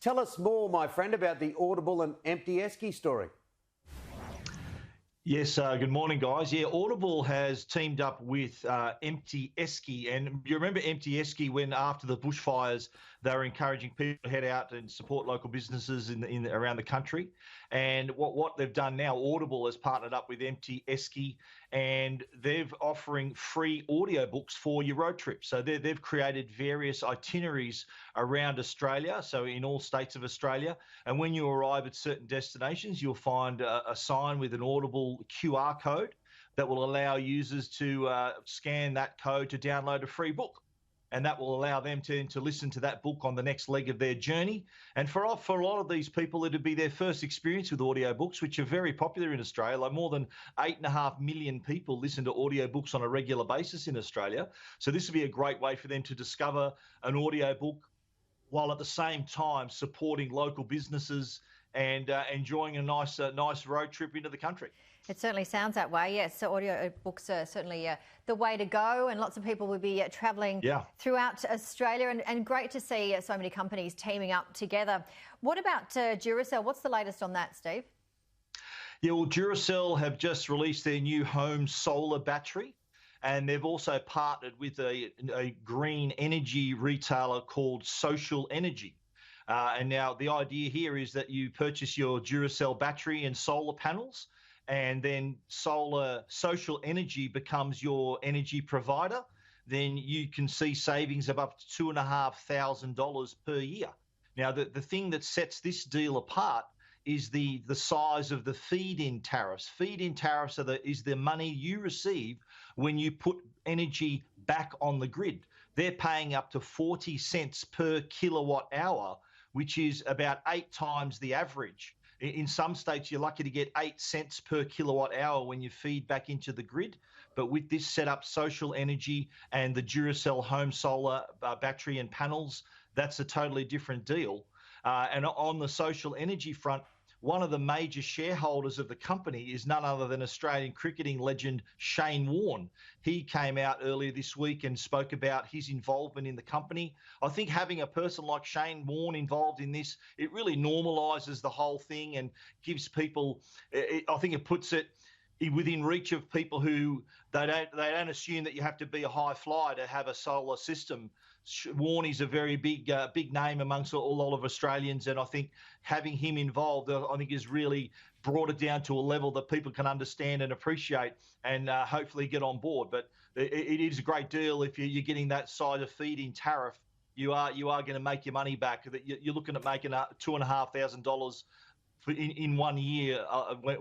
Tell us more, my friend, about the Audible and empty Esky story. Yes, good morning, guys. Yeah, Audible has teamed up with Empty Esky. And you remember Empty Esky when after the bushfires, they were encouraging people to head out and support local businesses in around the country. And what they've done now, Audible has partnered up with Empty Esky, and they're offering free audiobooks for your road trip. So they've created various itineraries around Australia, so in all states of Australia. And when you arrive at certain destinations, you'll find a sign with an Audible QR code that will allow users to scan that code to download a free book. And that will allow them to listen to that book on the next leg of their journey. And for a lot of these people, it'd be their first experience with audiobooks, which are very popular in Australia. Like more than 8.5 million people listen to audiobooks on a regular basis in Australia. So this would be a great way for them to discover an audiobook while at the same time supporting local businesses and enjoying a nice road trip into the country. It certainly sounds that way, yes. So audio books are certainly the way to go, and lots of people will be travelling throughout Australia, and great to see so many companies teaming up together. What about Duracell? What's the latest on that, Steve? Yeah, well, Duracell have just released their new home solar battery, and they've also partnered with a green energy retailer called Social Energy. And now the idea here is that you purchase your Duracell battery and solar panels, and then Social Energy becomes your energy provider. Then you can see savings of up to $2,500 per year. Now, the thing that sets this deal apart is the size of the feed-in tariffs. Feed-in tariffs is the money you receive when you put energy back on the grid. They're paying up to 40 cents per kilowatt hour, which is about 8 times the average. In some states, you're lucky to get 8 cents per kilowatt hour when you feed back into the grid. But with this setup, Social Energy and the Duracell home solar battery and panels, that's a totally different deal. And on the Social Energy front, one of the major shareholders of the company is none other than Australian cricketing legend Shane Warne. He came out earlier this week and spoke about his involvement in the company. I think having a person like Shane Warne involved in this, it really normalises the whole thing and gives people, I think it puts it within reach of people who they don't assume that you have to be a high flyer to have a solar system. Warne is a very big name amongst a lot of Australians, and I think having him involved, I think, has really brought it down to a level that people can understand and appreciate, and hopefully get on board. But it is a great deal if you're getting that side of feed-in tariff. You are going to make your money back. You're looking at making $2,500 in 1 year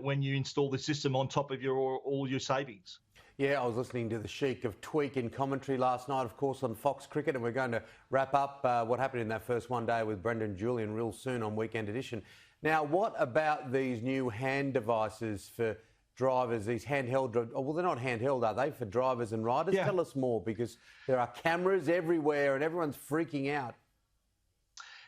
when you install the system on top of all your savings. Yeah, I was listening to the Sheik of Tweak in commentary last night, of course, on Fox Cricket, and we're going to wrap up what happened in that first one day with Brendan Julian real soon on Weekend Edition. Now, what about these new hand devices for drivers, these handheld, well, they're not handheld, are they, for drivers and riders? Yeah. Tell us more, because there are cameras everywhere and everyone's freaking out.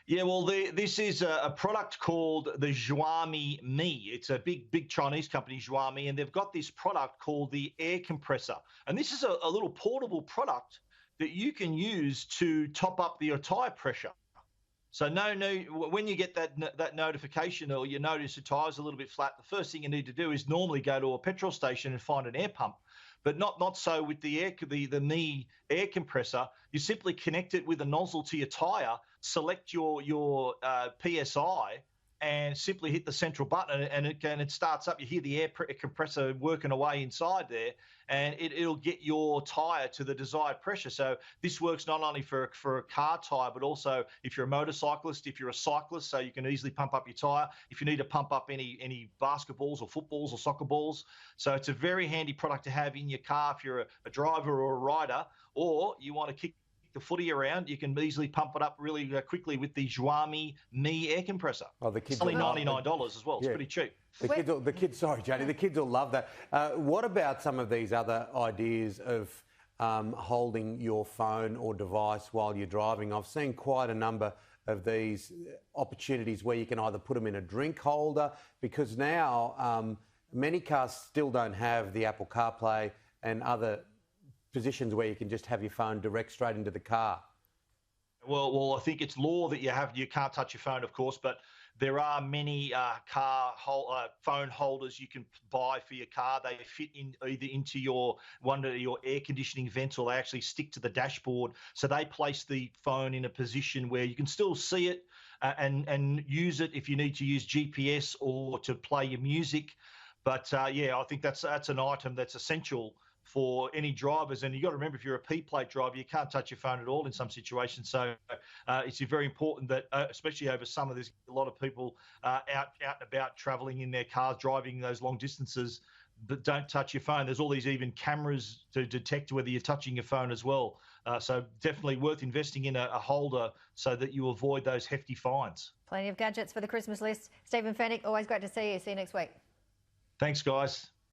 Yeah, well, this is a product called the Xiaomi Mi. It's a big Chinese company, Xiaomi, and they've got this product called the air compressor. And this is a little portable product that you can use to top up your tyre pressure. So when you get that notification or you notice your tyre's a little bit flat, the first thing you need to do is normally go to a petrol station and find an air pump. But not so with the Mi air compressor. You simply connect it with a nozzle to your tyre, select your PSI, and simply hit the central button, and it starts up. You hear the air compressor working away inside there, and it'll get your tyre to the desired pressure. So this works not only for a car tyre, but also if you're a motorcyclist, if you're a cyclist, so you can easily pump up your tyre. If you need to pump up any basketballs or footballs or soccer balls. So it's a very handy product to have in your car if you're a driver or a rider, or you want to kick the footy around, you can easily pump it up really quickly with the Xiaomi Mi air compressor. Oh, the kids it's only $99 as well. It's pretty cheap. The kids, sorry, Jody, the kids will love that. What about some of these other ideas of holding your phone or device while you're driving? I've seen quite a number of these opportunities where you can either put them in a drink holder, because now many cars still don't have the Apple CarPlay and other positions where you can just have your phone direct straight into the car. Well, I think it's law that you can't touch your phone, of course, but there are many phone holders you can buy for your car. They fit in either into your air conditioning vents, or they actually stick to the dashboard. So they place the phone in a position where you can still see it and use it if you need to use GPS or to play your music. But yeah, I think that's an item that's essential for any drivers. And you've got to remember, if you're a P-plate driver, you can't touch your phone at all in some situations. So it's very important that, especially over summer, there's a lot of people out and about traveling in their cars, driving those long distances, but don't touch your phone. There's all these even cameras to detect whether you're touching your phone as well. So definitely worth investing in a holder so that you avoid those hefty fines. Plenty of gadgets for the Christmas list. Stephen Fenech, always great to see you. See you next week. Thanks, guys.